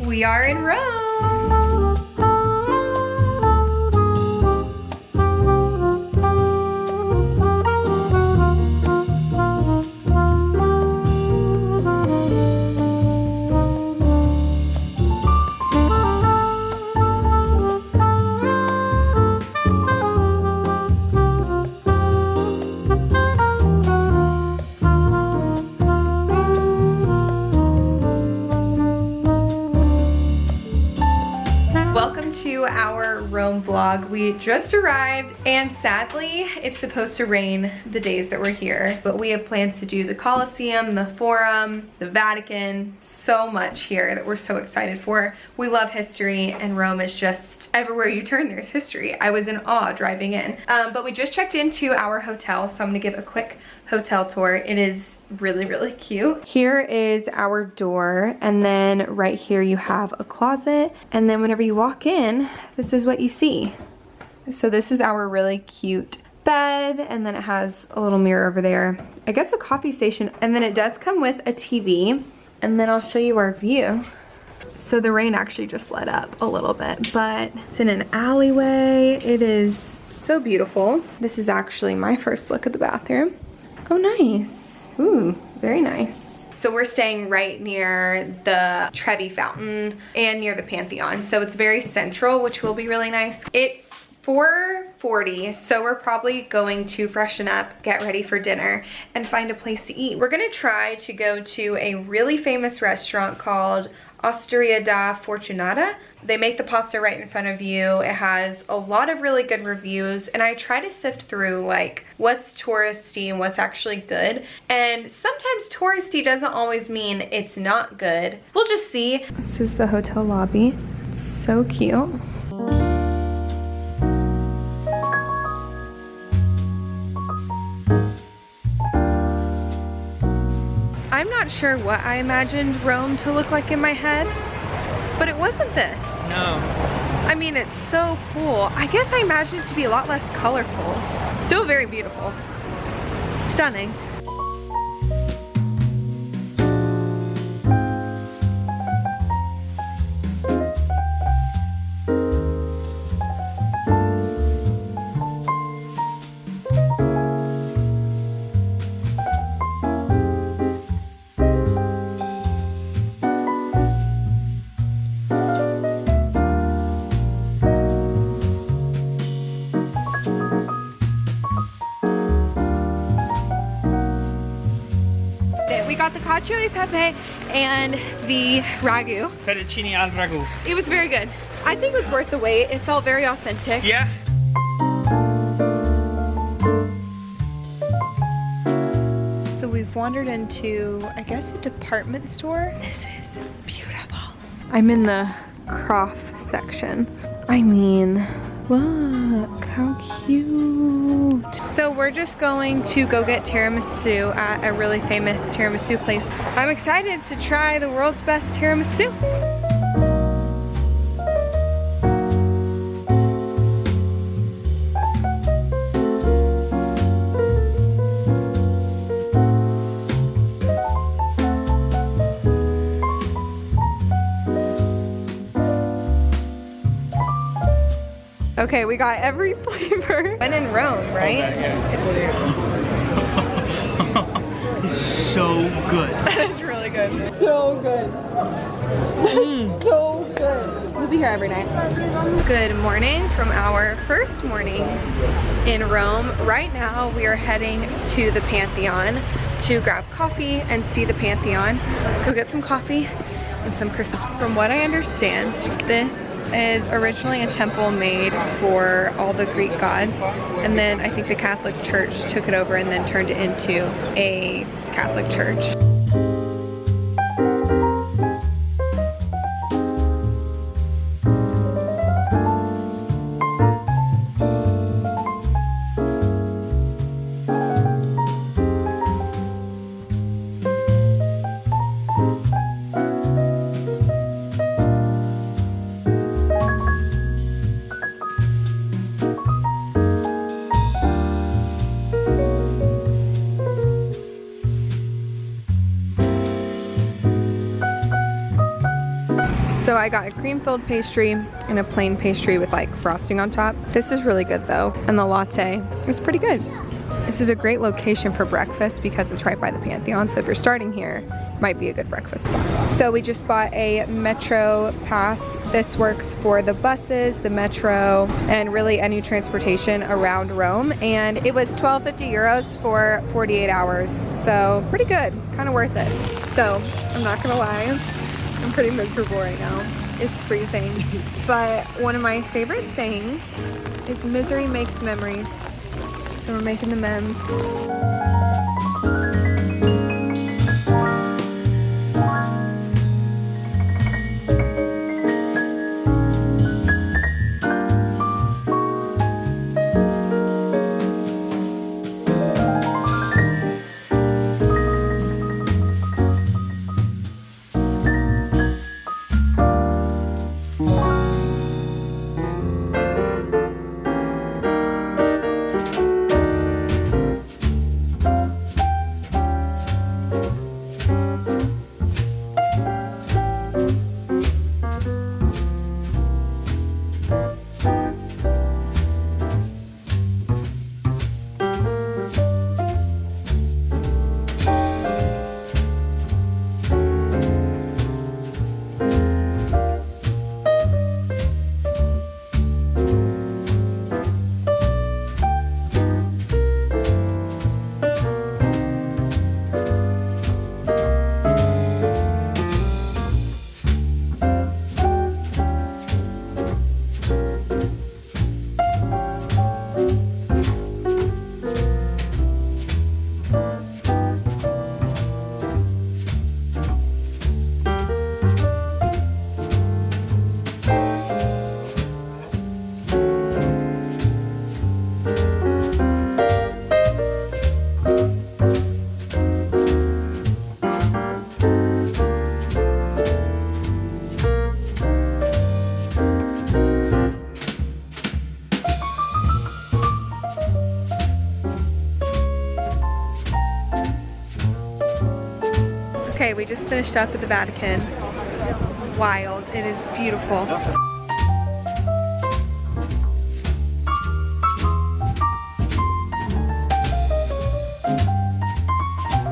We are in Rome. To our Rome vlog. We just arrived and sadly it's supposed to rain the days that we're here, but we have plans to do the Colosseum, the Forum, the Vatican, so much here that we're so excited for. We love history and Rome is just everywhere you turn there's history. I was in awe driving in, but we just checked into our hotel, so I'm gonna give a quick hotel tour. It is really cute. Here is our door, and then right here you have a closet, and then whenever you walk in, this is what you see. So this is our really cute bed, and then it has a little mirror over there, I guess a coffee station, and then it does come with a TV, and then I'll show you our view. So the rain actually just let up a little bit, but it's in an alleyway. It is so beautiful. This is actually my first look at the bathroom. Oh, nice. Ooh, very nice. So we're staying right near the Trevi fountain and near the Pantheon. So it's very central, which will be really nice. It's 4:40, so we're probably going to freshen up, get ready for dinner, and find a place to eat. We're gonna try to go to a really famous restaurant called Osteria da Fortunata. They make the pasta right in front of you. It has a lot of really good reviews, and I try to sift through like what's touristy and what's actually good. And sometimes touristy doesn't always mean it's not good. We'll just see. This is the hotel lobby. It's so cute. I'm not sure what I imagined Rome to look like in my head, but it wasn't this. No. I mean, it's so cool. I guess I imagined it to be a lot less colorful. Still very beautiful. Stunning. We got the cacio e pepe and the ragu. Fettuccine al ragu. It was very good. I think it was worth the wait. It felt very authentic. Yeah. So we've wandered into, I guess, a department store. This is beautiful. I'm in the Croff section. I mean, look how cute. So we're just going to go get tiramisu at a really famous tiramisu place. I'm excited to try the world's best tiramisu. Okay, we got every flavor. When in Rome, right? It's so good. It's really good. So good. So good. We'll be here every night. Good morning from our first morning in Rome. Right now we are heading to the Pantheon to grab coffee and see the Pantheon. Let's go get some coffee and some croissants. From what I understand, this is originally a temple made for all the Greek gods, and then I think the Catholic Church took it over and then turned it into a Catholic church. So I got a cream-filled pastry and a plain pastry with like frosting on top. This is really good though, and the latte is pretty good. This is a great location for breakfast because it's right by the Pantheon, so if you're starting here, it might be a good breakfast spot. So we just bought a Metro pass. This works for the buses, the Metro, and really any transportation around Rome, and it was 12.50 euros for 48 hours, so pretty good, kind of worth it. So I'm not gonna lie, I'm pretty miserable right now. It's freezing, but one of my favorite sayings is misery makes memories. So we're making the memes. Okay, we just finished up at the Vatican. Wild, it is beautiful.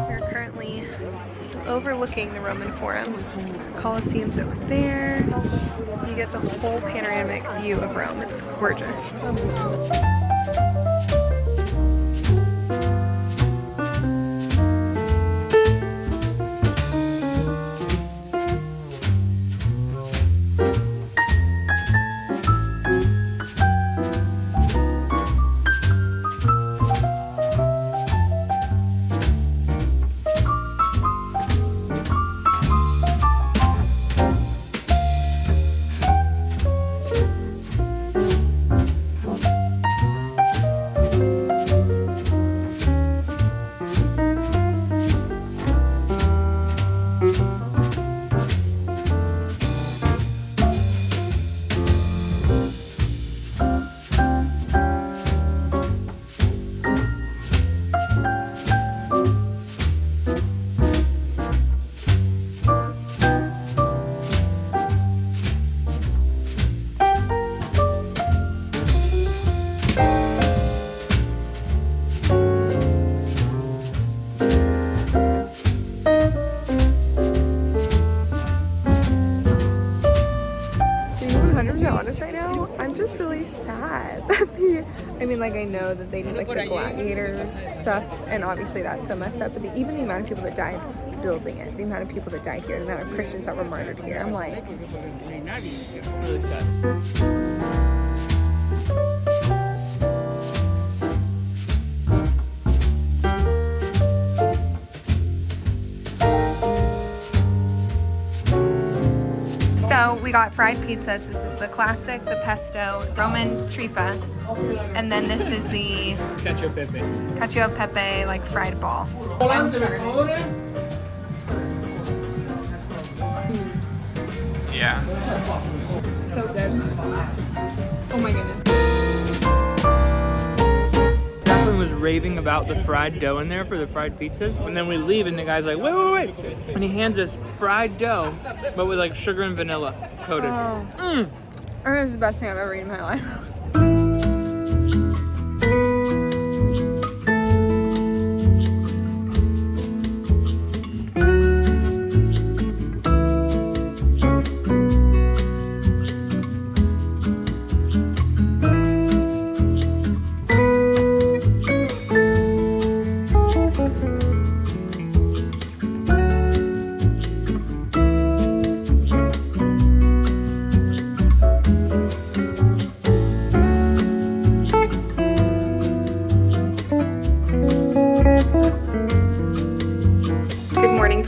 We're currently overlooking the Roman Forum. The Colosseum's over there. You get the whole panoramic view of Rome. It's gorgeous. Right now, I'm just really sad. I mean, like, I know that they did like the gladiator stuff, and obviously that's so messed up, but even the amount of people that died building it, the amount of people that died here, the amount of Christians that were murdered here, I'm like, really sad. So we got fried pizzas. This is the classic, the pesto, Roman tripa, and then this is the cacio e pepe, like fried ball. Yeah. So good. Oh my goodness. Jaclyn was raving about the fried dough in there for the fried pizzas. And then we leave and the guy's like, wait. And he hands us fried dough, but with like sugar and vanilla coated. Oh. Mm. I think this is the best thing I've ever eaten in my life.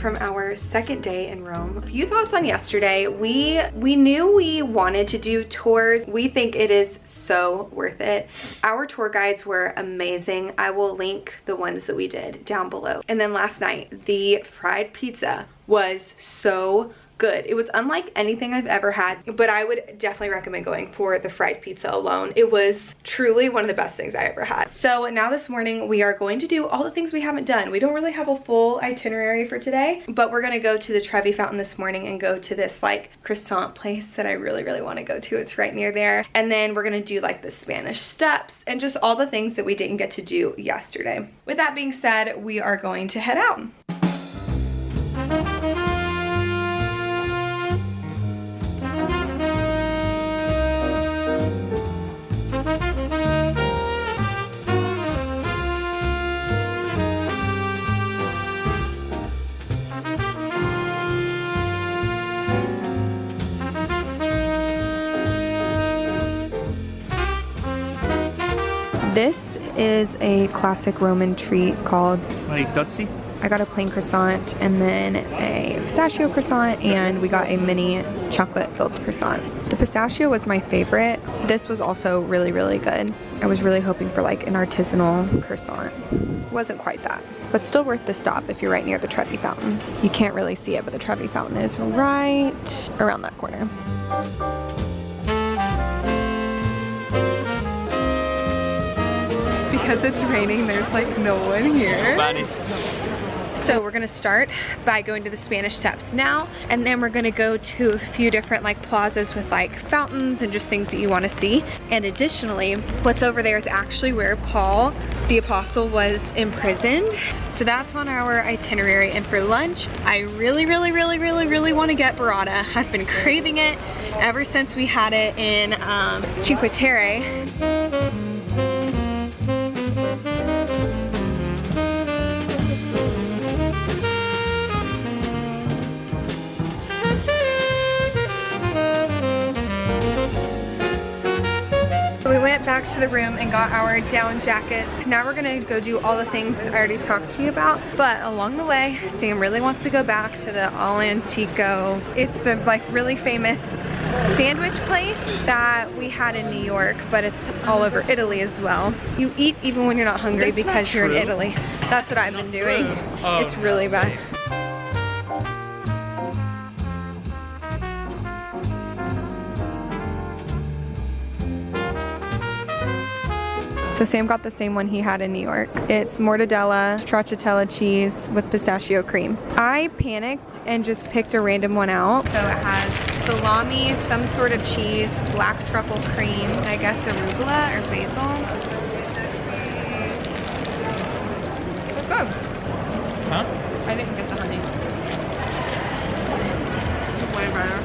From our second day in Rome. A few thoughts on yesterday. We knew we wanted to do tours. We think it is so worth it. Our tour guides were amazing. I will link the ones that we did down below. And then last night, the fried pizza was so good. It was unlike anything I've ever had, but I would definitely recommend going for the fried pizza alone. It was truly one of the best things I ever had. So now this morning we are going to do all the things we haven't done. We don't really have a full itinerary for today, but we're gonna go to the Trevi fountain this morning and go to this like croissant place that I really want to go to. It's right near there. And then we're gonna do like the Spanish steps and just all the things that we didn't get to do yesterday. With that being said, we are going to head out. This is a classic Roman treat called Maritozzi. I got a plain croissant and then a pistachio croissant, and we got a mini chocolate filled croissant. The pistachio was my favorite. This was also really good. I was really hoping for like an artisanal croissant. Wasn't quite that, but still worth the stop if you're right near the Trevi fountain. You can't really see it, but the Trevi fountain is right around that corner. Because it's raining, there's like no one here. Nobody. So we're gonna start by going to the Spanish Steps now, and then we're gonna go to a few different like plazas with like fountains and just things that you wanna see. And additionally, what's over there is actually where Paul, the apostle, was imprisoned. So that's on our itinerary. And for lunch, I really wanna get burrata. I've been craving it ever since we had it in Cinque Terre. We went back to the room and got our down jackets. Now we're gonna go do all the things I already talked to you about, but along the way, Sam really wants to go back to the All Antico. It's the like really famous sandwich place that we had in New York, but it's all over Italy as well. You eat even when you're not hungry because you're in Italy. That's what I've been doing. It's really bad. So Sam got the same one he had in New York. It's mortadella, stracciatella cheese with pistachio cream. I panicked and just picked a random one out. So it has salami, some sort of cheese, black truffle cream, I guess arugula or basil. It's good. Huh? I didn't get the honey. It's way better.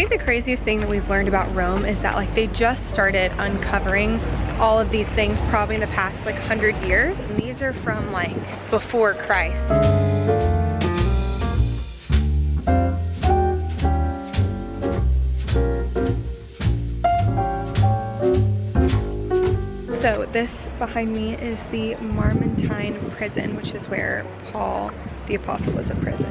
The craziest thing that we've learned about Rome is that like they just started uncovering all of these things probably in the past like 100 years. And these are from like before Christ. So this behind me is the Marmontine prison, which is where Paul the Apostle was in prison.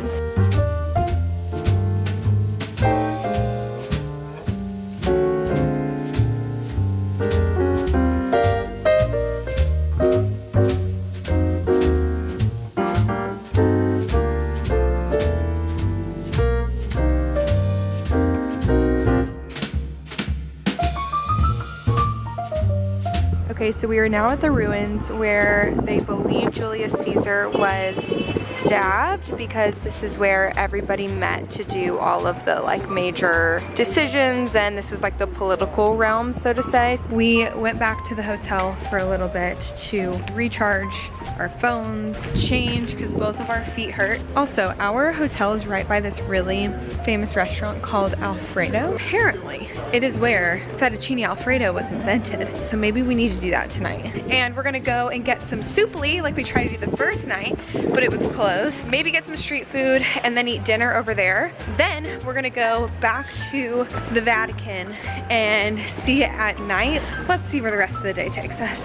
Okay, so we are now at the ruins where they believe Julius Caesar was stabbed, because this is where everybody met to do all of the like major decisions, and this was like the political realm, so to say. We went back to the hotel for a little bit to recharge our phones, change because both of our feet hurt. Also, our hotel is right by this really famous restaurant called Alfredo. Apparently, it is where fettuccine Alfredo was invented, so maybe we need to do that tonight. And we're gonna go and get some soupli like we tried to do the first night, but it was closed. Maybe get some street food and then eat dinner over there. Then we're gonna go back to the Vatican and see it at night. Let's see where the rest of the day takes us.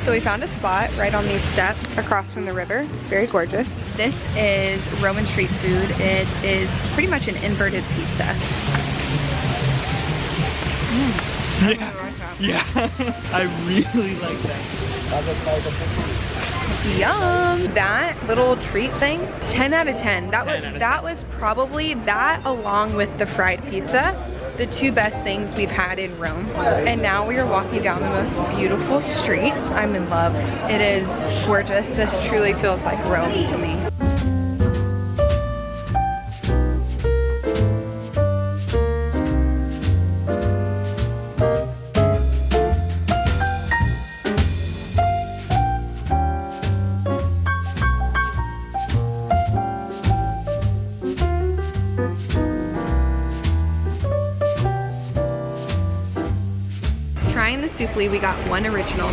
So we found a spot right on these steps across from the river. Very gorgeous. This is Roman street food. It is pretty much an inverted pizza. Yeah, I really like that. Yum! That little treat thing, 10 out of 10. That was probably that, along with the fried pizza, the two best things we've had in Rome. And now we are walking down the most beautiful street. I'm in love. It is gorgeous. This truly feels like Rome to me. Trying the soupli, we got one original.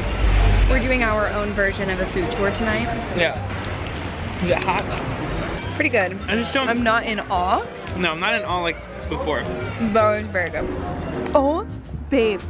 We're doing our own version of a food tour tonight. Yeah. Is it hot? Pretty good. I just don't. I'm not in awe. No, I'm not in awe like before. But it was very good. Oh, babe.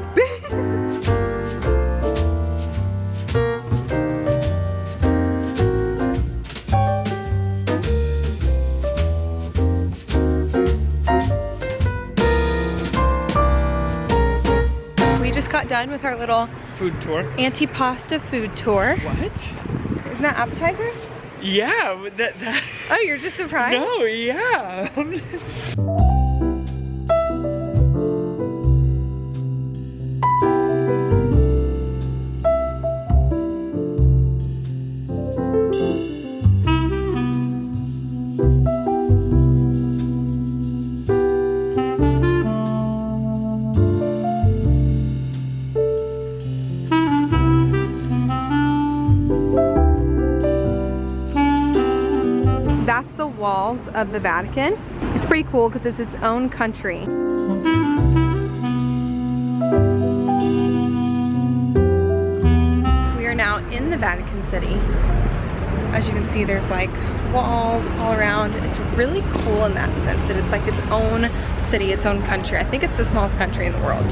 Got done with our little food tour. Antipasta food tour. What? Isn't that appetizers? Yeah, that. Oh, you're just surprised? No, yeah. That's the walls of the Vatican. It's pretty cool because it's its own country. We are now in the Vatican City. As you can see, there's like walls all around. It's really cool in that sense that it's like its own city, its own country. I think it's the smallest country in the world.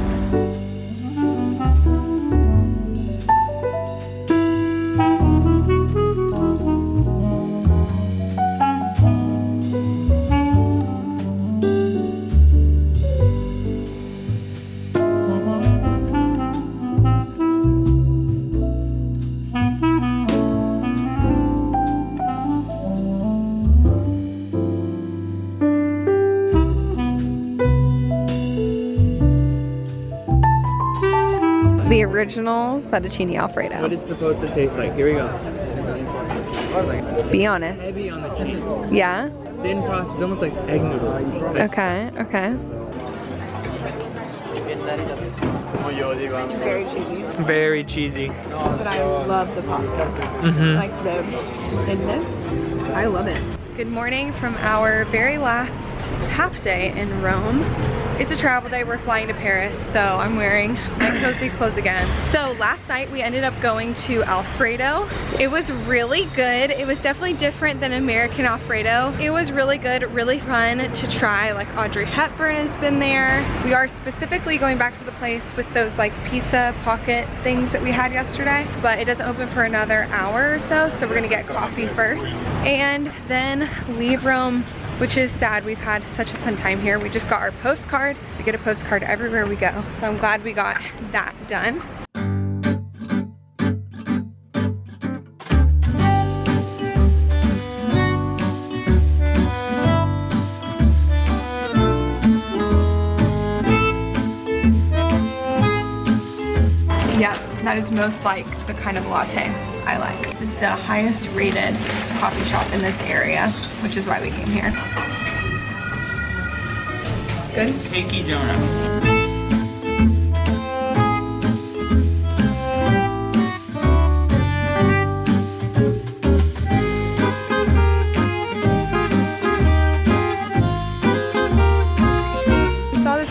The original fettuccine Alfredo. What it's supposed to taste like. Here we go. Be honest. Heavy on the cheese. Yeah? Thin pasta. It's almost like egg noodles. Okay, okay. Very cheesy. Very cheesy. But I love the pasta. Mm-hmm. Like the thinness. I love it. Good morning from our very last half day in Rome. It's a travel day, we're flying to Paris, so I'm wearing my cozy clothes again. So last night we ended up going to Alfredo. It was really good. It was definitely different than American Alfredo. It was really good, really fun to try. Like Audrey Hepburn has been there. We are specifically going back to the place with those like pizza pocket things that we had yesterday, but it doesn't open for another hour or so, so we're gonna get coffee first and then leave Rome, which is sad. We've had such a fun time here. We just got our postcard. We get a postcard everywhere we go. So I'm glad we got that done. Yep, that is most like the kind of latte I like. This is the highest rated coffee shop in this area, which is why we came here. Good? Cakey donut.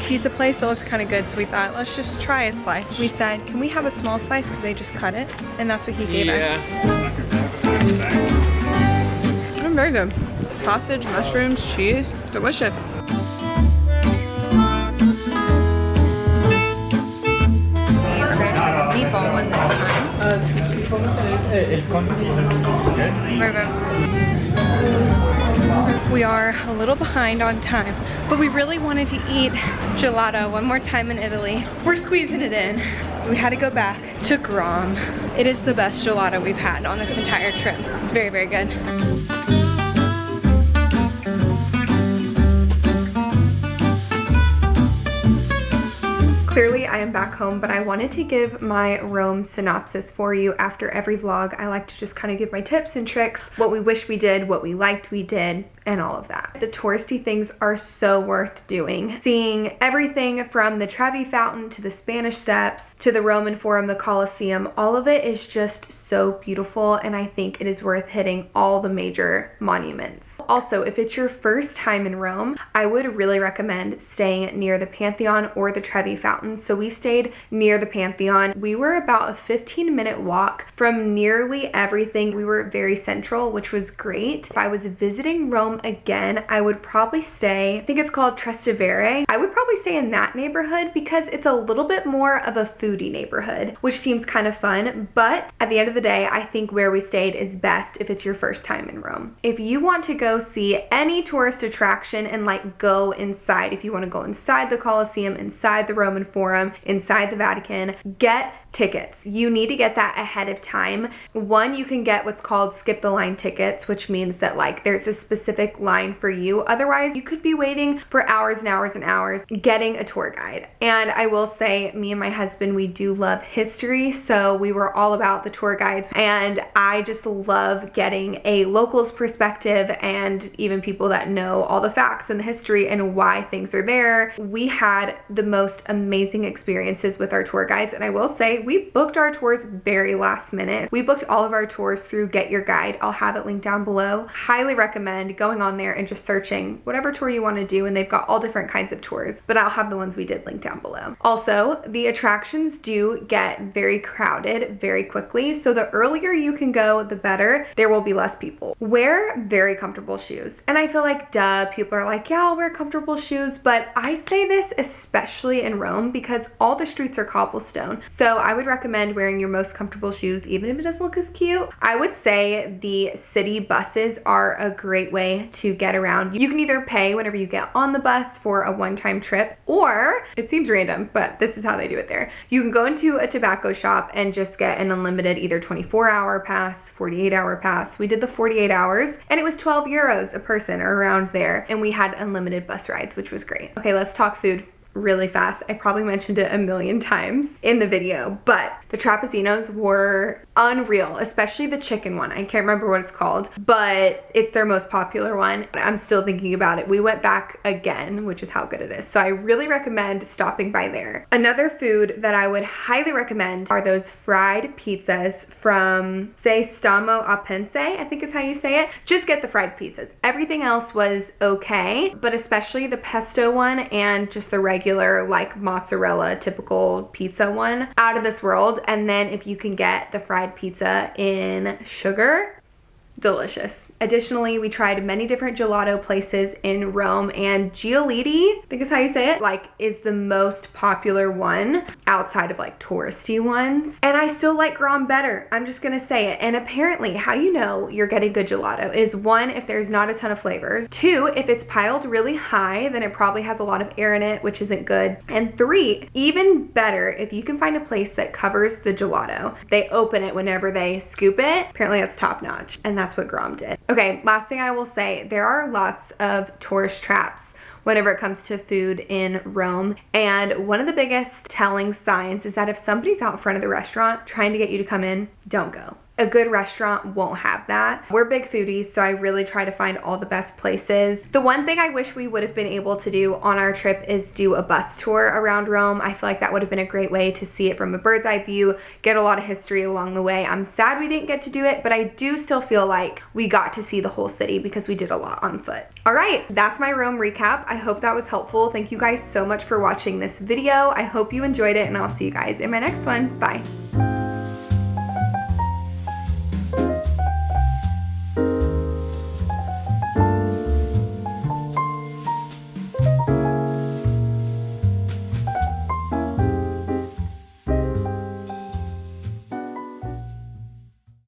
Pizza place that looks kind of good, so we thought let's just try a slice. We said, can we have a small slice because they just cut it, and that's what he gave us. Very good. Sausage, mushrooms, cheese, delicious. We are going to try the meatball one this time. Very good. We are a little behind on time, but we really wanted to eat gelato one more time in Italy. We're squeezing it in. We had to go back to Grom. It is the best gelato we've had on this entire trip. It's very, very good. Clearly I am back home, but I wanted to give my Rome synopsis for you. After every vlog, I like to just kind of give my tips and tricks, what we wish we did, what we liked we did, and all of that. The touristy things are so worth doing. Seeing everything from the Trevi fountain to the Spanish Steps to the Roman Forum, the Colosseum, all of it is just so beautiful, and I think it is worth hitting all the major monuments. Also, if it's your first time in Rome, I would really recommend staying near the Pantheon or the Trevi fountain. So we stayed near the Pantheon. We were about a 15-minute walk from nearly everything. We were very central, which was great. If I was visiting Rome again, I would probably stay, I think it's called Trastevere. I would probably stay in that neighborhood because it's a little bit more of a foodie neighborhood, which seems kind of fun. But at the end of the day, I think where we stayed is best if it's your first time in Rome. If you want to go see any tourist attraction and like go inside, if you want to go inside the Colosseum, inside the Roman Forum, inside the Vatican, get tickets. You need to get that ahead of time. One, you can get what's called skip the line tickets, which means that like there's a specific line for you. Otherwise, you could be waiting for hours and hours and hours getting a tour guide. And I will say, me and my husband, we do love history, so we were all about the tour guides, and I just love getting a local's perspective and even people that know all the facts and the history and why things are there. We had the most amazing experiences with our tour guides, and I will say we booked our tours very last minute. We booked all of our tours through Get Your Guide. I'll have it linked down below. Highly recommend going on there and just searching whatever tour you want to do, and they've got all different kinds of tours, but I'll have the ones we did linked down below. Also, the attractions do get very crowded very quickly, so the earlier you can go, the better. There will be less people. Wear very comfortable shoes, and I feel like people are like, yeah, I'll wear comfortable shoes, but I say this especially in Rome because all the streets are cobblestone, so I would recommend wearing your most comfortable shoes, even if it doesn't look as cute. I would say the city buses are a great way to get around. You can either pay whenever you get on the bus for a one-time trip, or it seems random, but this is how they do it there. You can go into a tobacco shop and just get an unlimited either 24-hour pass, 48-hour pass. We did the 48 hours, and it was 12 euros a person or around there, and we had unlimited bus rides, which was great. Okay, let's talk food. really fast. I probably mentioned it a million times in the video, but the trapezinos were unreal, especially the chicken one. I can't remember what it's called, but it's their most popular one. I'm still thinking about it. We went back again, which is how good it is. So I really recommend stopping by there. Another food that I would highly recommend are those fried pizzas from Se Stamo a Pense, I think is how you say it. Just get the fried pizzas. Everything else was okay, but especially the pesto one and just the regular like mozzarella typical pizza one, out of this world. And then if you can get the fried pizza in sugar, delicious. Additionally, we tried many different gelato places in Rome, and Giolitti, I think is how you say it, like is the most popular one outside of like touristy ones. And I still like Grom better. I'm just gonna say it. And apparently how you know you're getting good gelato is 1, if there's not a ton of flavors. 2, if it's piled really high, then it probably has a lot of air in it, which isn't good. And 3, even better, if you can find a place that covers the gelato. They open it whenever they scoop it. Apparently that's top notch. And that's what Grom did. Okay, last thing I will say, there are lots of tourist traps whenever it comes to food in Rome. And one of the biggest telling signs is that if somebody's out front of the restaurant trying to get you to come in, don't go. A good restaurant won't have that. We're big foodies, so I really try to find all the best places. The one thing I wish we would have been able to do on our trip is do a bus tour around Rome. I feel like that would have been a great way to see it from a bird's eye view, get a lot of history along the way. I'm sad we didn't get to do it, but I do still feel like we got to see the whole city because we did a lot on foot. All right, that's my Rome recap. I hope that was helpful. Thank you guys so much for watching this video. I hope you enjoyed it, and I'll see you guys in my next one. Bye.